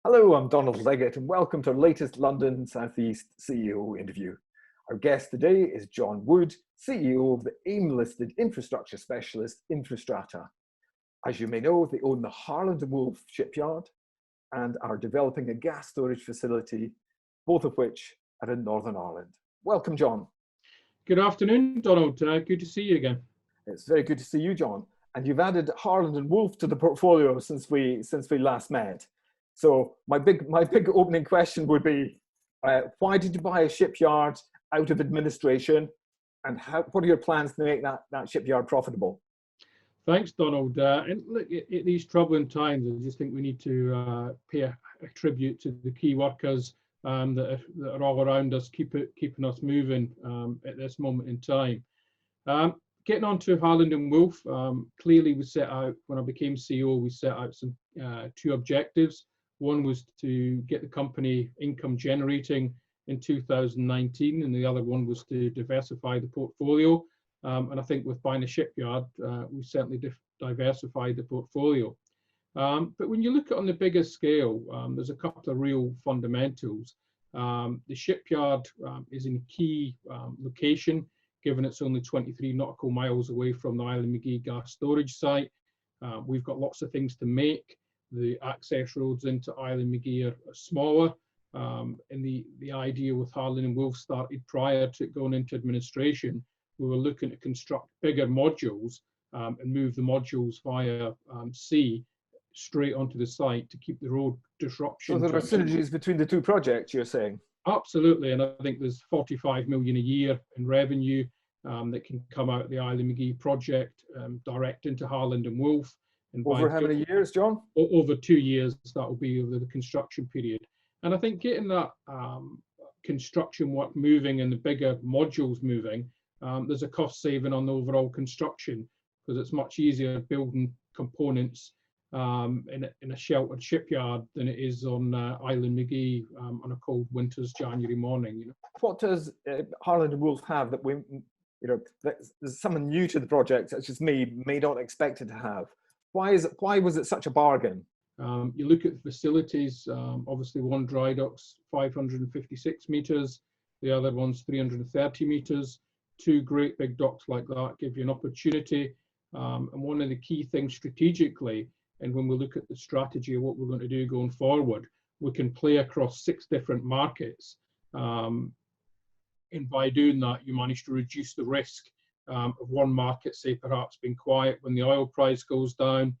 Hello, I'm Donald Leggett and welcome to our latest London South East CEO interview. Our guest today is John Wood, CEO of the AIM-listed infrastructure specialist InfraStrata. As you may know, they own the Harland Wolff shipyard and are developing a gas storage facility, both of which are in Northern Ireland. Welcome, John. Good afternoon, Donald. Good to see you again. It's very good to see you, John. And you've added Harland Wolff to the portfolio since we last met. So my big opening question would be, why did you buy a shipyard out of administration, and what are your plans to make that shipyard profitable? Thanks, Donald. And look, at these troubling times, I just think we need to pay a tribute to the key workers that are all around us, keeping us moving at this moment in time. Getting on to Harland Wolff, clearly we set out, when I became CEO, we set out some two objectives. One was to get the company income generating in 2019, and the other one was to diversify the portfolio. And I think with buying a shipyard, we certainly diversified the portfolio. But when you look at on the bigger scale, there's a couple of real fundamentals. The shipyard is in a key location, given it's only 23 nautical miles away from the Islandmagee gas storage site. We've got lots of things to make. The access roads into Islandmagee are smaller, and the idea with Harland Wolff started prior to going into administration. We were looking to construct bigger modules and move the modules via sea straight onto the site to keep the road disruption. So there are synergies between the two projects, you're saying? Absolutely, and I think there's 45 million a year in revenue that can come out of the Islandmagee project direct into Harland Wolff. Over how many years, John? Over 2 years, that will be over the construction period. And I think getting that construction work moving and the bigger modules moving, there's a cost saving on the overall construction, because it's much easier building components in a sheltered shipyard than it is on Islandmagee on a cold winter's January morning. You know. What does Harland Wolff have that there's someone new to the project, such as me, may not expect it to have? Why was it such a bargain? You look at the facilities, obviously one dry dock's 556 metres, the other one's 330 metres. Two great big docks like that give you an opportunity. And one of the key things strategically, and when we look at the strategy of what we're going to do going forward, we can play across 6 different markets. And by doing that, you manage to reduce the risk of one market, say perhaps being quiet when the oil price goes down.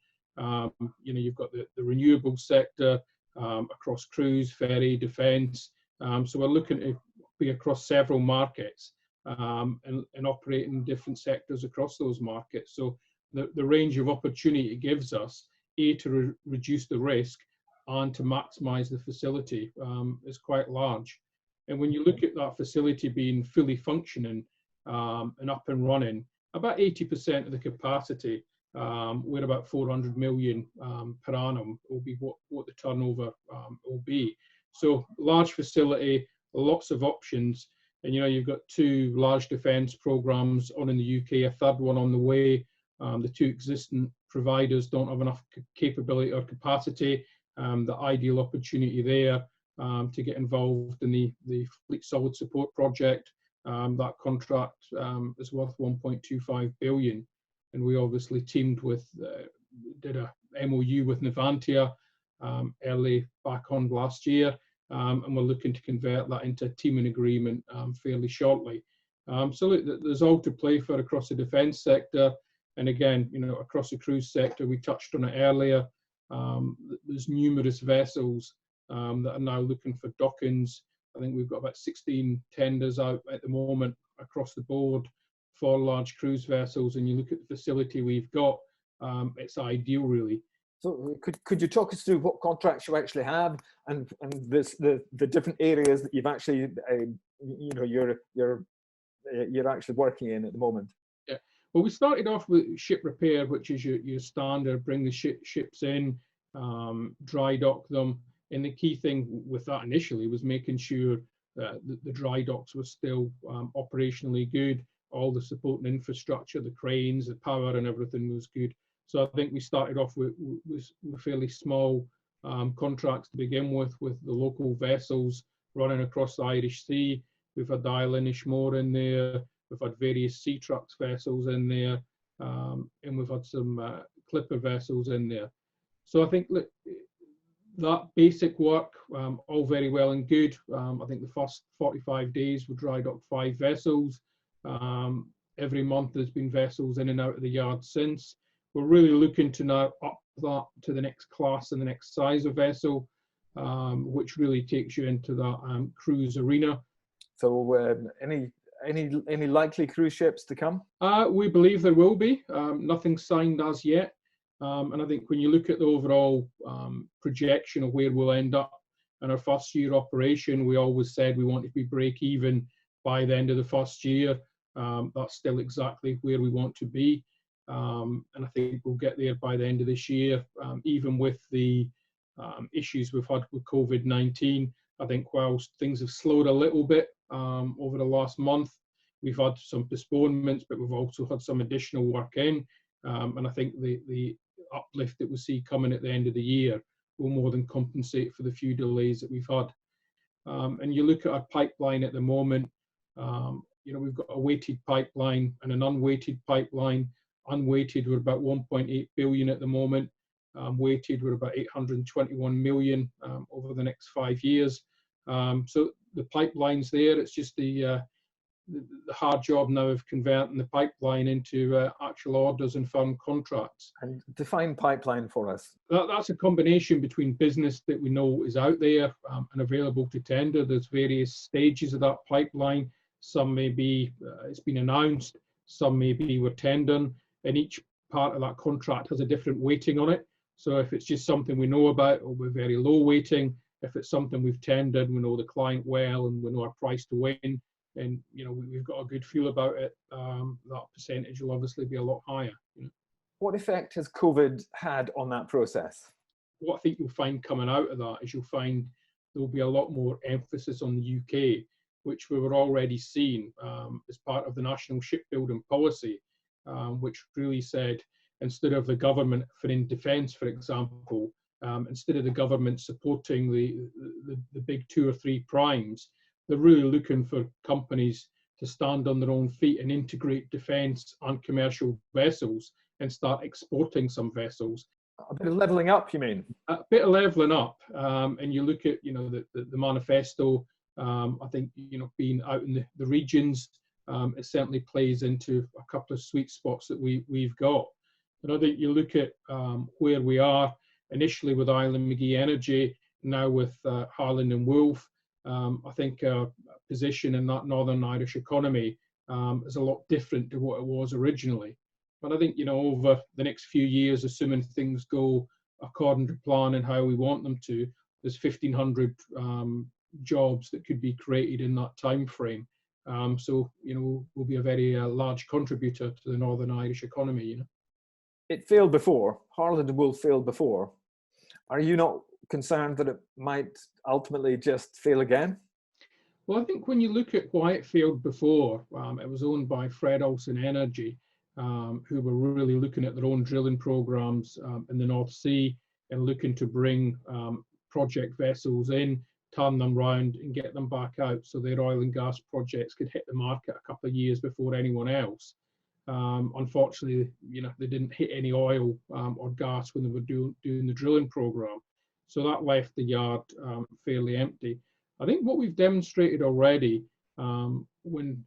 You've got the renewable sector across cruise, ferry, defence. So we're looking to be across several markets and operate in different sectors across those markets. So the range of opportunity it gives us, to reduce the risk and to maximise the facility is quite large. And when you look at that facility being fully functioning and up and running, about 80% of the capacity, with about 400 million per annum, will be what the turnover will be. So large facility, lots of options, and you've got 2 large defence programmes on in the UK, a third one on the way. The 2 existing providers don't have enough capability or capacity. The ideal opportunity there to get involved in the Fleet Solid Support project. That contract is worth 1.25 billion. And we obviously teamed with, did a MOU with Navantia early back on last year, and we're looking to convert that into a teaming agreement fairly shortly. So look, there's all to play for across the defence sector, and again, across the cruise sector. We touched on it earlier. There's numerous vessels that are now looking for dockings. I think we've got about 16 tenders out at the moment across the board for large cruise vessels, and you look at the facility we've got, it's ideal, really. So could you talk us through what contracts you actually have and the different areas that you've actually you're actually working in at the moment? Yeah. Well, we started off with ship repair, which is your standard, bring the ships in, dry dock them. And the key thing with that initially was making sure that the dry docks were still operationally good. All the supporting infrastructure, the cranes, the power and everything was good. So I think we started off with fairly small contracts to begin with the local vessels running across the Irish Sea. We've had the Islandmagee in there. We've had various sea trucks vessels in there, and we've had some clipper vessels in there. So I think that basic work, all very well and good. I think the first 45 days we dry docked 5 vessels. Every month there's been vessels in and out of the yard since. We're really looking to now up that to the next class and the next size of vessel, which really takes you into that cruise arena. So any likely cruise ships to come? We believe there will be. Nothing signed as yet. And I think when you look at the overall projection of where we'll end up in our first year operation, we always said we wanted to be break even by the end of the first year. That's still exactly where we want to be. And I think we'll get there by the end of this year, even with the issues we've had with COVID-19. I think whilst things have slowed a little bit over the last month, we've had some postponements, but we've also had some additional work in. And I think the uplift that we see coming at the end of the year will more than compensate for the few delays that we've had. And you look at our pipeline at the moment, we've got a weighted pipeline and an unweighted pipeline. Unweighted, we're about 1.8 billion at the moment. Weighted, we're about 821 million over the next 5 years. So the pipeline's there. It's just the hard job now of converting the pipeline into actual orders and firm contracts. And define pipeline for us. That's a combination between business that we know is out there and available to tender. There's various stages of that pipeline. Some may be, it's been announced, some may be we're tendering, and each part of that contract has a different weighting on it. So if it's just something we know about, or we're very low weighting. If it's something we've tendered, we know the client well and we know our price to win, and we've got a good feel about it, that percentage will obviously be a lot higher. What effect has COVID had on that process? What I think you'll find coming out of that is you'll find there'll be a lot more emphasis on the UK, which we were already seeing as part of the National Shipbuilding Policy, which really said instead of the government for in defence, for example, instead of the government supporting the big 2 or 3 primes, they're really looking for companies to stand on their own feet and integrate defence and commercial vessels and start exporting some vessels. A bit of levelling up, you mean? A bit of levelling up, and you look at the manifesto. I think being out in the regions, it certainly plays into a couple of sweet spots that we've got. And I think you look at where we are initially with Islandmagee Energy, now with Harland Wolff. I think our position in that Northern Irish economy is a lot different to what it was originally. But I think over the next few years, assuming things go according to plan and how we want them to, there's 1,500 jobs that could be created in that time frame. So we'll be a very large contributor to the Northern Irish economy. It failed before. Harland Wolff failed before. Are you not concerned that it might ultimately just fail again? Well, I think when you look at why it failed before, it was owned by Fred Olsen Energy, who were really looking at their own drilling programs in the North Sea and looking to bring project vessels in, turn them round and get them back out so their oil and gas projects could hit the market a couple of years before anyone else. Unfortunately, they didn't hit any oil or gas when they were doing the drilling program. So that left the yard fairly empty. I think what we've demonstrated already, when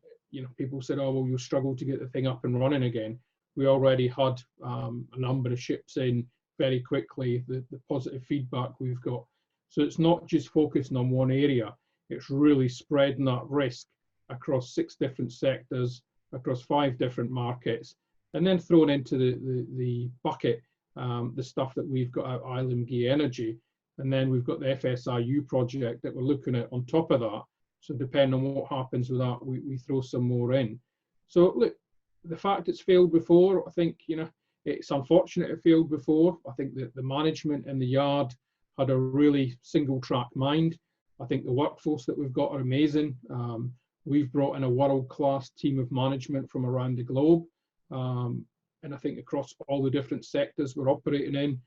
people said, "Oh, well, you'll struggle to get the thing up and running again," we already had a number of ships in very quickly. The positive feedback we've got. So it's not just focusing on one area; it's really spreading that risk across 6 different sectors, across 5 different markets, and then throwing into the bucket the stuff that we've got at Islandmagee Energy. And then we've got the FSRU project that we're looking at on top of that. So depending on what happens with that, we throw some more in. So look, the fact it's failed before, I think, it's unfortunate it failed before. I think that the management in the yard had a really single track mind. I think the workforce that we've got are amazing. We've brought in a world-class team of management from around the globe. And I think across all the different sectors we're operating in,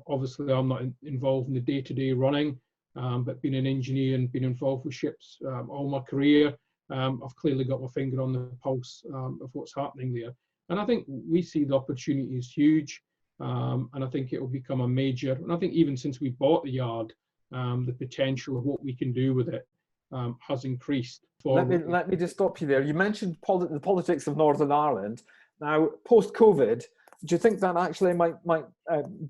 Obviously, I'm not involved in the day-to-day running, but being an engineer and being involved with ships all my career, I've clearly got my finger on the pulse of what's happening there. And I think we see the opportunity is huge, and I think it will become a major, and I think even since we bought the yard, the potential of what we can do with it has increased. Let me just stop you there. You mentioned the politics of Northern Ireland. Now, post-COVID, do you think that actually might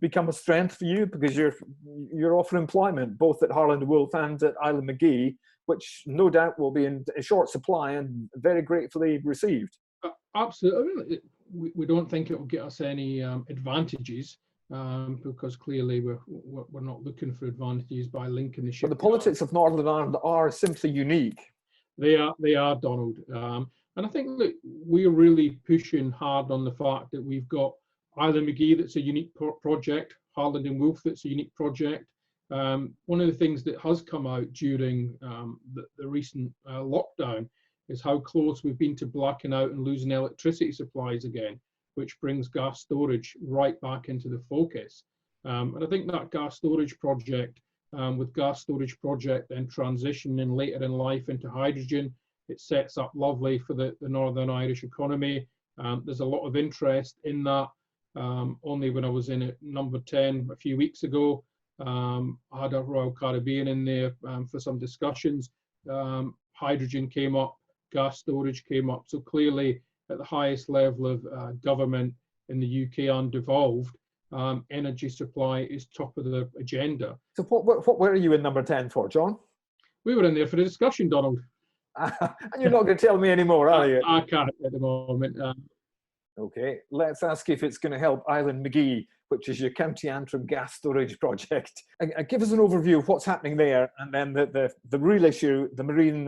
become a strength for you, because you're offering employment both at Harland Wolff and at Islandmagee, which no doubt will be in short supply and very gratefully received? Absolutely. We don't think it will get us any advantages, because clearly we're not looking for advantages by linking the ship. But the politics of Northern Ireland are simply unique. They are, Donald. And I think, look, we're really pushing hard on the fact that we've got Islandmagee, that's a unique project, Harland and Wolff, that's a unique project. One of the things that has come out during the recent lockdown is how close we've been to blacking out and losing electricity supplies again, which brings gas storage right back into the focus. And I think that gas storage project, with gas storage project then transitioning later in life into hydrogen, it sets up lovely for the Northern Irish economy. There's a lot of interest in that. Only when I was in at number 10 a few weeks ago, I had a Royal Caribbean in there for some discussions. Hydrogen came up, gas storage came up. So clearly at the highest level of government in the UK and devolved, energy supply is top of the agenda. So what were you in number 10 for, John? We were in there for the discussion, Donald. And you're not going to tell me anymore, are you? I can't at the moment. Okay, let's ask if it's going to help Islandmagee, which is your County Antrim gas storage project. Give us an overview of what's happening there, and then the real issue, the marine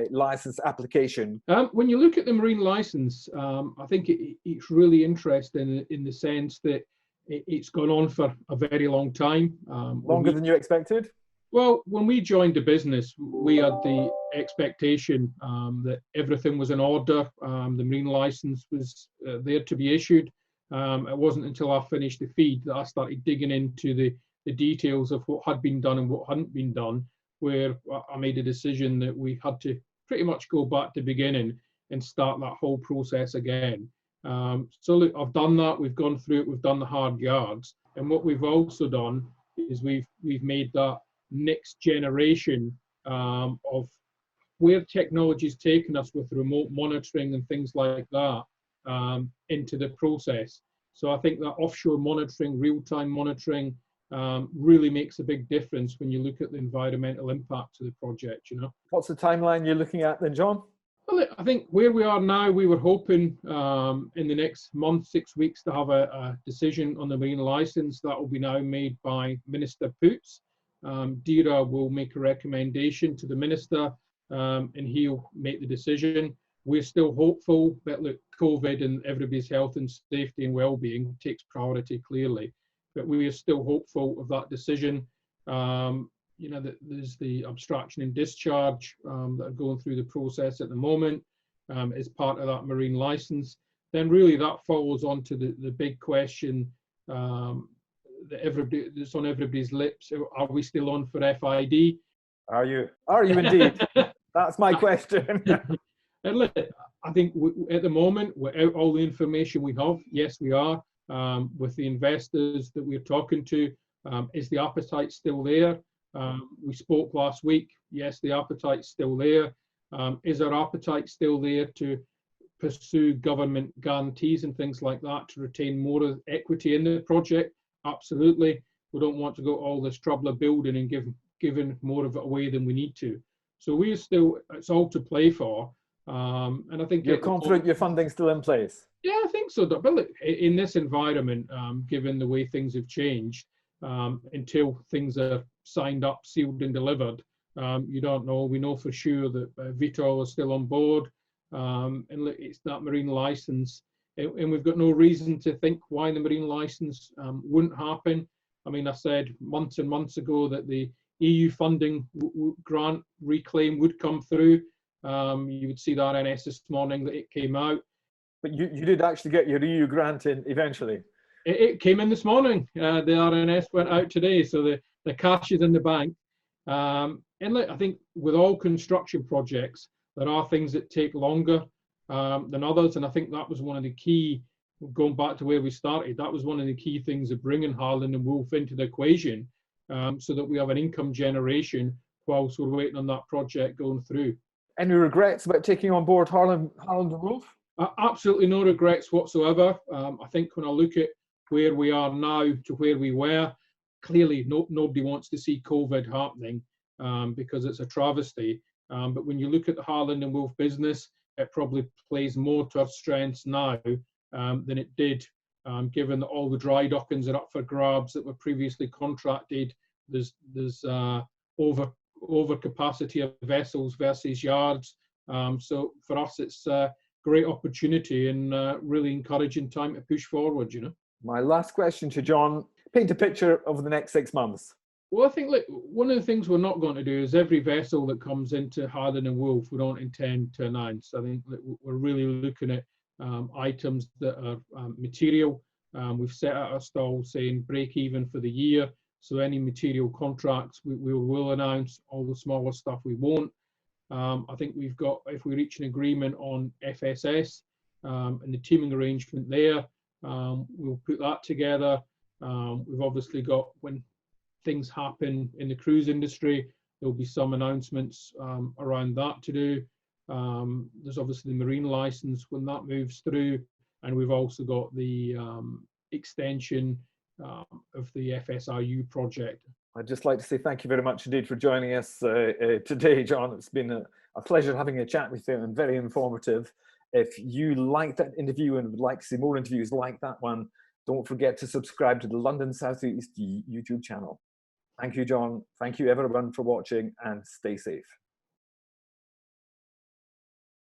licence application. When you look at the marine licence, I think it's really interesting in the sense that it's gone on for a very long time. Longer than you expected? Well, when we joined the business, we had the expectation that everything was in order. The marine licence was there to be issued. It wasn't until I finished the feed that I started digging into the details of what had been done and what hadn't been done, where I made a decision that we had to pretty much go back to the beginning and start that whole process again. So look, I've done that. We've gone through it. We've done the hard yards. And what we've also done is we've made that next generation of where technology's taken us with remote monitoring and things like that into the process. So I think that offshore monitoring, real-time monitoring, really makes a big difference when you look at the environmental impact of the project, you know. What's the timeline you're looking at then, John? Well, I think where we are now, we were hoping in the next month, 6 weeks, to have a decision on the marine licence. That will be now made by Minister Poots. DERA will make a recommendation to the Minister, and he'll make the decision. We're still hopeful, but look, COVID and everybody's health and safety and well-being takes priority clearly. But we are still hopeful of that decision. You know, that there's the abstraction and discharge that are going through the process at the moment as part of that marine licence. Then really that follows on to the big question that's on everybody's lips. Are we still on for FID? Are you indeed? That's my question. And look, I think at the moment, without all the information we have, yes, we are. With the investors that we're talking to, is the appetite still there? We spoke last week. Yes, the appetite's still there. Is our appetite still there to pursue government guarantees and things like that to retain more of equity in the project? Absolutely. We don't want to go all this trouble of building and giving more of it away than we need to. So we're still, it's all to play for. And I think you're confident your funding's still in place? Yeah, I think so. But look, in this environment, given the way things have changed, until things are signed up, sealed and delivered, you don't know. We know for sure that Vitol is still on board, and look, it's that marine licence, and we've got no reason to think why the marine licence wouldn't happen. I mean, I said months and months ago that the EU funding grant reclaim would come through. You would see that NS this morning that it came out. But you did actually get your EU grant in eventually? It came in this morning. The RNS went out today, so the cash is in the bank. And look, I think with all construction projects, there are things that take longer than others, and I think that was one of the key, going back to where we started, that was one of the key things of bringing Harland and Wolff into the equation, so that we have an income generation whilst we're waiting on that project going through. Any regrets about taking on board Harland and Wolff? Absolutely no regrets whatsoever. I think when I look at where we are now to where we were, clearly nobody wants to see COVID happening because it's a travesty. But when you look at the Harland and Wolff business, it probably plays more to our strengths now than it did, given that all the dry dockings are up for grabs that were previously contracted. There's over capacity of vessels versus yards. So for us, it's a great opportunity and really encouraging time to push forward, you know. My last question to John, paint a picture of the next 6 months. Well, I think one of the things we're not going to do is every vessel that comes into Harland and Wolff, we don't intend to announce. I think we're really looking at items that are material. We've set out our stall saying break even for the year. So any material contracts we will announce, all the smaller stuff we won't. I think we've got, if we reach an agreement on FSS and the teaming arrangement there, we'll put that together. We've obviously got, when things happen in the cruise industry, there'll be some announcements around that to do. There's obviously the marine license when that moves through, and we've also got the extension of the FSRU project. I'd just like to say thank you very much indeed for joining us today, John. It's been a pleasure having a chat with you and very informative. If you liked that interview and would like to see more interviews like that one, don't forget to subscribe to the London South East YouTube channel. Thank you, John. Thank you, everyone, for watching, and stay safe.